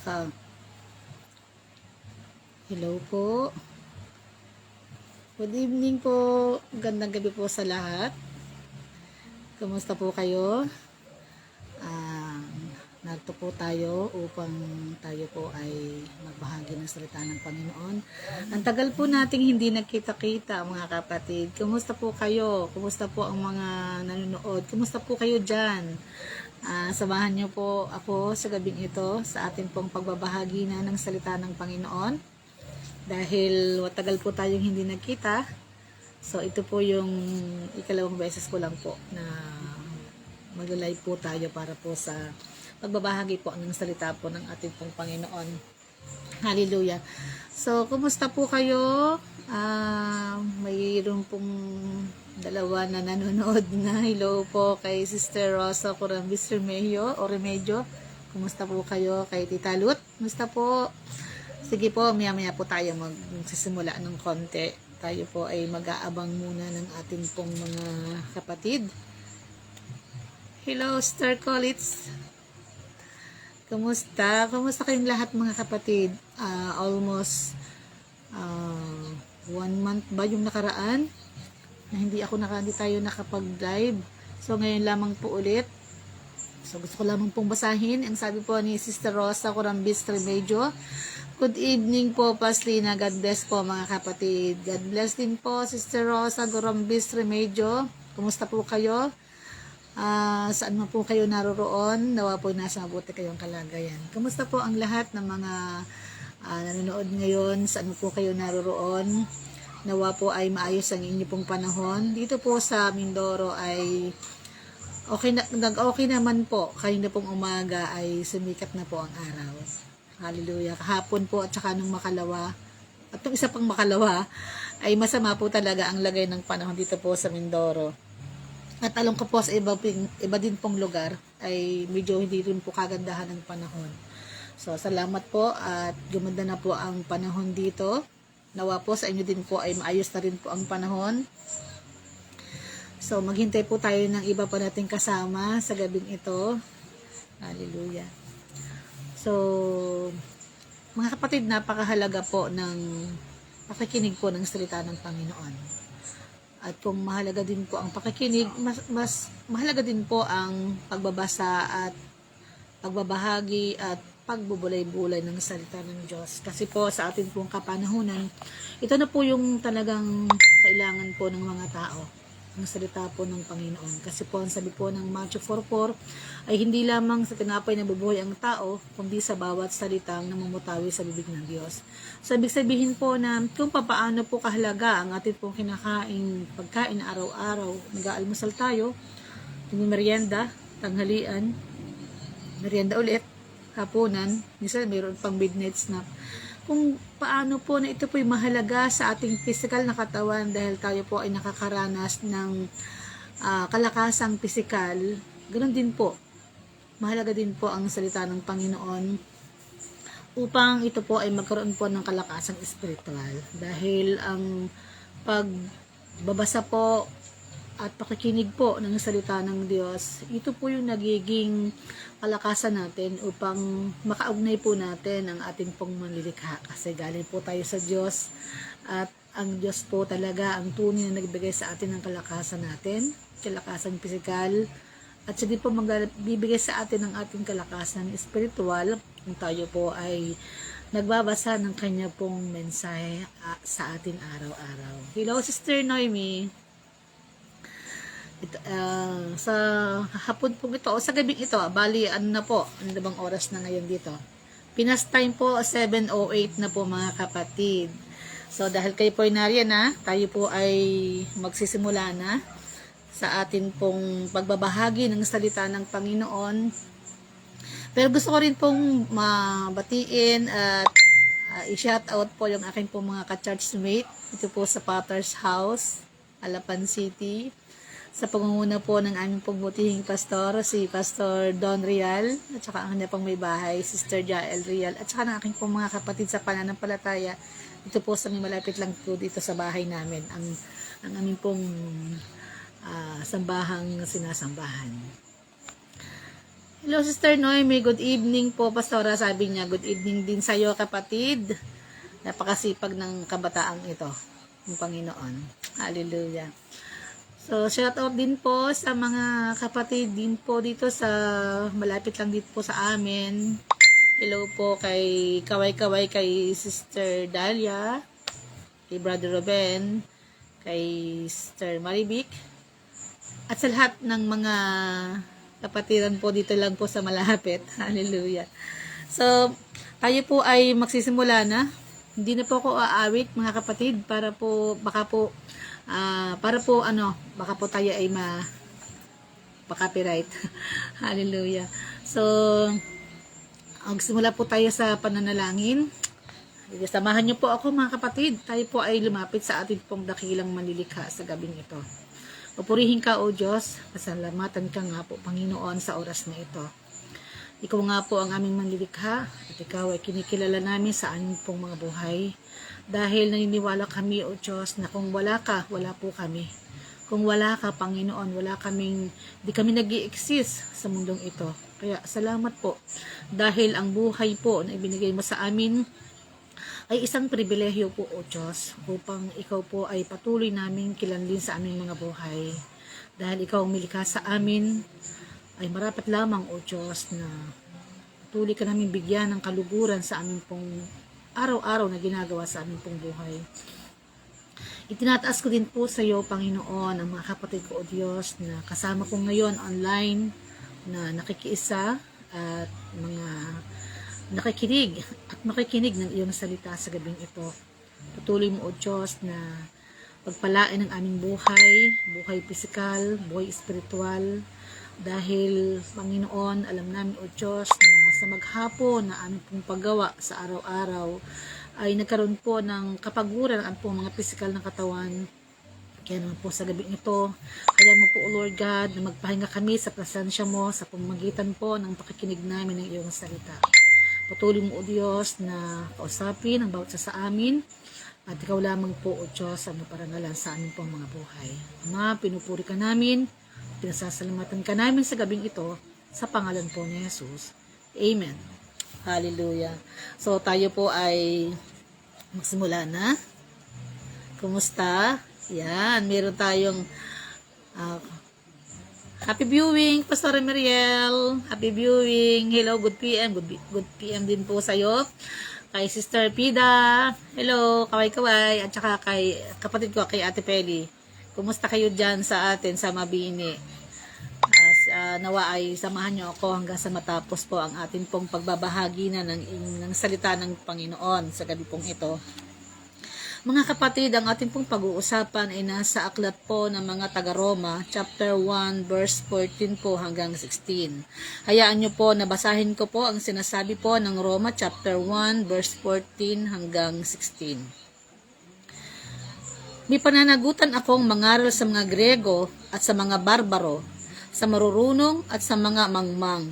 Ah, hello po. Good evening po. Gandang gabi po sa lahat. Kumusta po kayo? Ah, narito po tayo upang tayo po ay magbahagi ng salita ng Panginoon. Ang tagal po nating hindi nagkita-kita, mga kapatid. Kumusta po kayo? Kumusta po ang mga nanonood? Kumusta po kayo dyan? Samahan niyo po ako sa gabing ito sa ating pong pagbabahagi na ng salita ng Panginoon. Dahil matagal po tayong hindi nagkita, so ito po yung ikalawang beses ko lang po na mag-live po tayo para po sa pagbabahagi po ng salita po ng ating pong Panginoon. Hallelujah. So, kumusta po kayo? Mayroon pong dalawa na nanonood na. Hello po kay Sister Rosa Corambis Remedyo. Kumusta po kayo? Kay Tita Lut. Kumusta po? Sige po, maya-maya po tayo magsisimula ng konti. Tayo po ay mag-aabang muna ng ating pong mga kapatid. Hello, Star Collits. Kumusta? Kumusta kayong lahat mga kapatid? Almost 1 month ba yung nakaraan? Na hindi tayo nakapag-live. So, ngayon lamang po ulit. So, gusto ko lamang pong basahin. Ang sabi po ni Sister Rosa Corambis Remedyo. Good evening po, Paslina. God bless po, mga kapatid. God bless din po, Sister Rosa Corambis Remedyo. Kumusta po kayo? Saan mo po kayo naroroon? Nawa po nasa mabuti kayong kalagayan. Kumusta po ang lahat ng mga nanonood ngayon? Saan mo po kayo naroroon? Nawa po ay maayos ang inyo pong panahon. Dito po sa Mindoro ay okay naman po. Kayo na pong umaga ay sumikat na po ang araw. Hallelujah. Kahapon po at saka nung makalawa, at yung isa pang makalawa, ay masama po talaga ang lagay ng panahon dito po sa Mindoro. At alam ko po sa iba din pong lugar, ay medyo hindi rin po kagandahan ng panahon. So, salamat po at gumanda na po ang panahon dito. Nawa po sa inyo din po ay maayos na rin po ang panahon. So, maghintay po tayo ng iba pa nating kasama sa gabing ito. Hallelujah. So, mga kapatid, napakahalaga po ng pakikinig po ng salita ng Panginoon. At kung mahalaga din po ang pakikinig, mas mahalaga din po ang pagbabasa at pagbabahagi at pagbubulay-bulay ng salita ng Diyos. Kasi po sa ating pong kapanahunan, ito na po yung talagang kailangan po ng mga tao. Ang salita po ng Panginoon. Kasi po ang sabi po ng Matthew 4:4 ay hindi lamang sa tinapay na bubuhay ang tao, kundi sa bawat salitang namumutawi sa bibig ng Diyos. So, ibig sabihin po na kung papaano po kahalaga ang ating pong pagkain araw-araw, nag-aalmusal tayo, merienda, tanghalian, merienda ulit, hapunan, minsan mayroon pang midnight snack. Kung paano po na ito po'y mahalaga sa ating physical na katawan dahil tayo po ay nakakaranas ng kalakasang physical, ganoon din po. Mahalaga din po ang salita ng Panginoon upang ito po ay magkaroon po ng kalakasang espiritual. Dahil ang pagbabasa po at pakikinig po ng salita ng Diyos, ito po yung nagiging kalakasan natin upang makaugnay po natin ang ating pong manlilikha. Kasi galing po tayo sa Diyos at ang Diyos po talaga ang tunay na nagbigay sa atin ng kalakasan natin, kalakasan pisikal, at siya din po magbibigay sa atin ng ating kalakasan espiritual kung tayo po ay nagbabasa ng kanya pong mensahe sa atin araw-araw. Hello, Sister Noemi. Sa hapon po ito, o sa gabing ito, bali, ano bang oras na ngayon dito? Pinas time po, 7:08 na po mga kapatid. So, dahil kayo po ay nariyan na, tayo po ay magsisimula na sa atin pong pagbabahagi ng salita ng Panginoon. Pero gusto ko rin pong mabatiin at i-shout out po yung aking pong mga ka-churchmate ito po sa Potter's House, Alapan City. Sa pangunguna po ng aming pagbutihing pastor, si Pastor Don Real, at saka ang kanya pong may bahay, Sister Jael Real, at saka ng aking pong mga kapatid sa pananampalataya, ito po sa may malapit lang po dito sa bahay namin, ang aming pong sambahang sinasambahan. Hello, Sister Noemi. Good evening po, Pastora. Sabi niya, good evening din sa'yo, kapatid. Napakasipag ng kabataang ito, ng Panginoon. Hallelujah. So, shout out din po sa mga kapatid din po dito sa, malapit lang dito po sa amin. Hello po kay Kaway-Kaway, kay Sister Dalia, kay Brother Ruben, kay Sister Marivic, at sa lahat ng mga kapatiran po dito lang po sa malapit. Hallelujah. So, tayo po ay magsisimula na. Hindi na po ako aawit, mga kapatid, para po, baka po tayo ay ma-copyright. Hallelujah. So, magsimula po tayo sa pananalangin. Samahan niyo po ako, mga kapatid. Tayo po ay lumapit sa ating pong dakilang manlilikha sa gabing ito. Papurihin ka, O Diyos. Pasalamatan ka nga po, Panginoon, sa oras na ito. Ikaw nga po ang aming manlilikha at ikaw ay kinikilala namin sa aming pong mga buhay. Dahil naniniwala kami, O Diyos, na kung wala ka, wala po kami. Kung wala ka, Panginoon, di kami nag-i-exist sa mundong ito. Kaya salamat po. Dahil ang buhay po na ibinigay mo sa amin ay isang pribilehyo po, O Diyos, upang ikaw po ay patuloy naming kilanlin sa aming mga buhay. Dahil ikaw ang milikha sa amin, ay marapat lamang, O Diyos, na patuloy ka namin bigyan ng kaluguran sa aming pong araw-araw na ginagawa sa aming pong buhay. Itinataas ko din po sa iyo, Panginoon, ang mga kapatid ko, O Diyos, na kasama ko ngayon online, na nakikiisa at mga nakikinig at makikinig ng iyong salita sa gabing ito. Patuloy mo, O Diyos, na pagpalain ang aming buhay pisikal, buhay espiritual, dahil, Panginoon, alam namin, O Diyos, na sa maghapon na aming pong paggawa sa araw-araw ay nagkaroon po ng kapaguran ang pong mga pisikal ng katawan. Kaya naman po sa gabing ito, kaya mo po, O Lord God, na magpahinga kami sa presensya mo sa pamamagitan po ng pakikinig namin ng iyong salita. Patuloy mo, O Diyos, na kausapin ang bawat sa amin at ikaw lamang po, O Diyos, ang maparangalan sa aming pong mga buhay. Ama, pinupuri ka namin, pinasasalamatan ka namin sa gabing ito sa pangalan po ni Jesus. Amen. Hallelujah. So, tayo po ay magsimula na. Kumusta? Yan, meron tayong happy viewing, Pastor Miriel. Happy viewing. Hello, good PM. Good PM din po sa'yo. Kay Sister Pida. Hello, kaway-kaway. At saka kay kapatid ko, kay Ate Peli. Kumusta kayo dyan sa atin sa Mabini? Nawa ay samahan nyo ako hanggang sa matapos po ang ating pong pagbabahagi na ng salita ng Panginoon sa gabi pong ito. Mga kapatid, ang ating pong pag-uusapan ay nasa aklat po ng mga taga-Roma, chapter 1, verse 14 po hanggang 16. Hayaan nyo po, nabasahin ko po ang sinasabi po ng Roma, chapter 1, verse 14 hanggang 16. May pananagutan akong mangaral sa mga Grego at sa mga barbaro, sa marurunong at sa mga mangmang.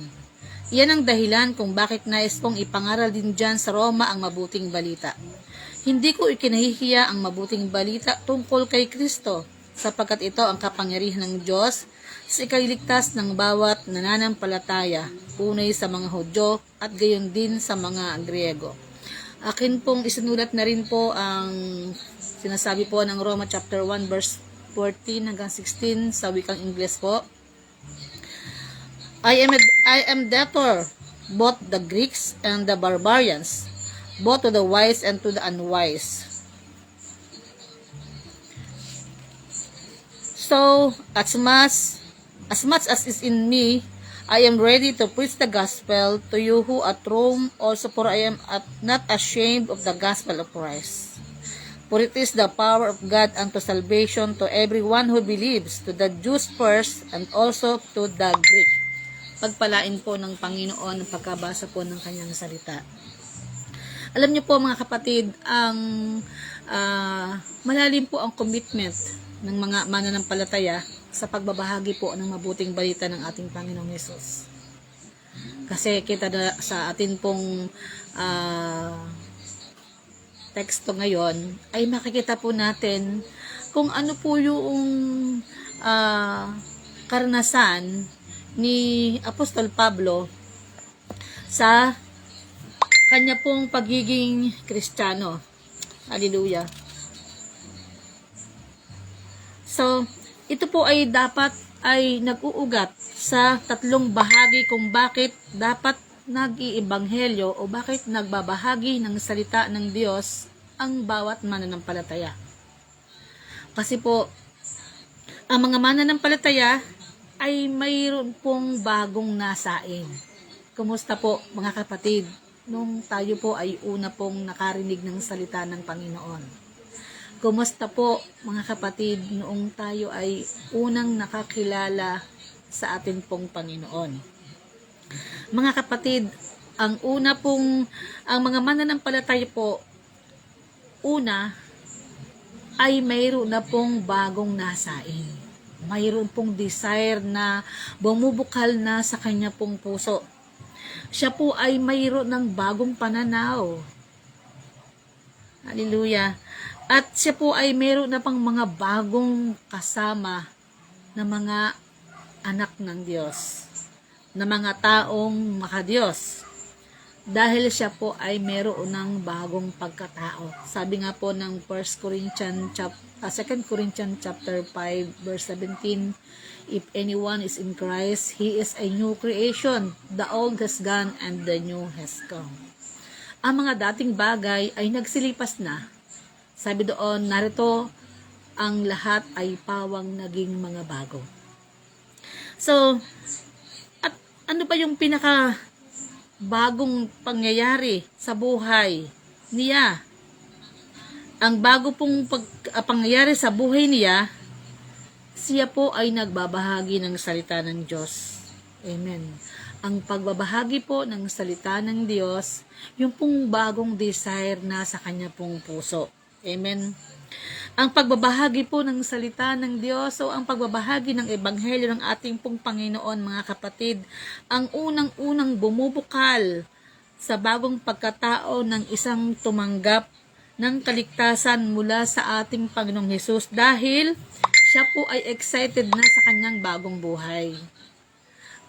Iyan ang dahilan kung bakit nais kong ipangaral din dyan sa Roma ang mabuting balita. Hindi ko ikinahihiya ang mabuting balita tungkol kay Kristo, sapagkat ito ang kapangyarihan ng Diyos sa ikailigtas ng bawat nananampalataya, unay sa mga Hudyo at gayon din sa mga Griego. Akin pong isinulat na rin po ang sinasabi po ng Roma chapter 1 verse 14 hanggang 16 sa wikang Ingles po. I am debtor both the Greeks and the barbarians, both to the wise and to the unwise. So, as much as is in me, I am ready to preach the gospel to you who at Rome also, for I am not ashamed of the gospel of Christ. For it is the power of God unto salvation to everyone who believes, to the Jews first and also to the Greek. Pagpalain po ng Panginoon ang pagkabasa po ng kanyang salita. Alam niyo po mga kapatid, ang malalim po ang commitment ng mga mananampalataya sa pagbabahagi po ng mabuting balita ng ating Panginoong Hesus. Kasi kita na sa atin pong teksto ngayon ay makikita po natin kung ano po yung karanasan ni Apostol Pablo sa kanya pong pagiging Kristiyano. Hallelujah. So, ito po ay dapat ay nag-uugat sa tatlong bahagi kung bakit dapat nag-iibanghelyo o bakit nagbabahagi ng salita ng Diyos ang bawat mananampalataya. Kasi po, ang mga mananampalataya ay mayroon pong bagong nasain. Kumusta po mga kapatid? Nung tayo po ay una pong nakarinig ng salita ng Panginoon. Kumusta po mga kapatid noong tayo ay unang nakakilala sa atin pong Panginoon? Mga kapatid, ang mga mananampalataya po, una ay mayroon na pong bagong nasain. Mayroon pong desire na bumubukal na sa kanya pong puso. Siya po ay mayroon ng bagong pananaw. Hallelujah. At siya po ay mayroon na pang mga bagong kasama na mga anak ng Diyos, na mga taong makadiyos. Dahil siya po ay mayroon ng bagong pagkatao. Sabi nga po ng 2 Corinthians chapter 5 verse 17, if anyone is in Christ, he is a new creation. The old has gone and the new has come. Ang mga dating bagay ay nagsilipas na. Sabi doon, narito ang lahat ay pawang naging mga bago. So, at ano ba yung pinaka bagong pangyayari sa buhay niya? Ang bago pong pangyayari sa buhay niya, siya po ay nagbabahagi ng salita ng Diyos. Amen. Ang pagbabahagi po ng salita ng Diyos, yung pong bagong desire na sa kanya pong puso. Amen. Ang pagbabahagi po ng salita ng Diyos o ang pagbabahagi ng ebanghelyo ng ating pong Panginoon, mga kapatid, ang unang-unang bumubukal sa bagong pagkatao ng isang tumanggap ng kaligtasan mula sa ating Panginoong Hesus dahil siya po ay excited na sa kanyang bagong buhay.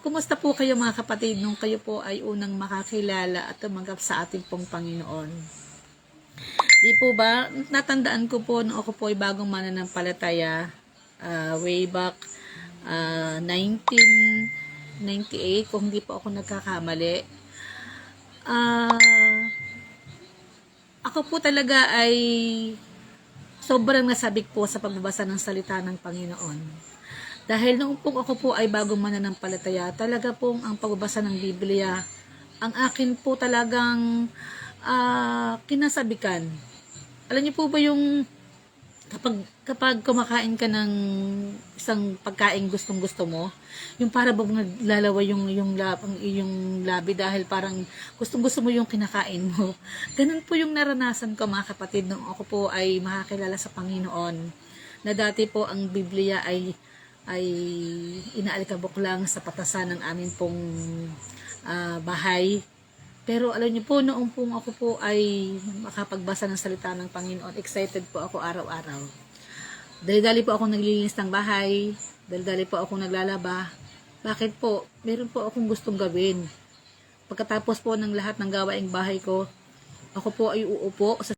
Kumusta po kayo mga kapatid nung kayo po ay unang makakilala at tumanggap sa ating pong Panginoon? Di po ba, natandaan ko po nung ako po ay bagong mananampalataya way back 1998, kung hindi po ako nagkakamali. Ako po talaga ay sobrang nasabik po sa pagbabasa ng salita ng Panginoon. Dahil noong po ako po ay bagong mananampalataya, talaga pong ang pagbabasa ng Biblia, ang akin po talagang kinasabikan. Alam niyo po ba yung kapag kumakain ka ng isang pagkain gustong-gusto mo, yung para bang naglalaway yung labi dahil parang gustong-gusto mo yung kinakain mo. Ganun po yung naranasan ko mga kapatid nung ako po ay makakilala sa Panginoon. Na dati po ang Biblia ay inaalikabok lang sa patasan ng amin pong bahay. Pero alam niyo po, noong po ako po ay makapagbasa ng salita ng Panginoon, excited po ako araw-araw. Dali-dali po ako naglilinis ng bahay, dali-dali po ako naglalaba. Bakit po? Meron po akong gustong gawin. Pagkatapos po ng lahat ng gawaing bahay ko, ako po ay uupo sa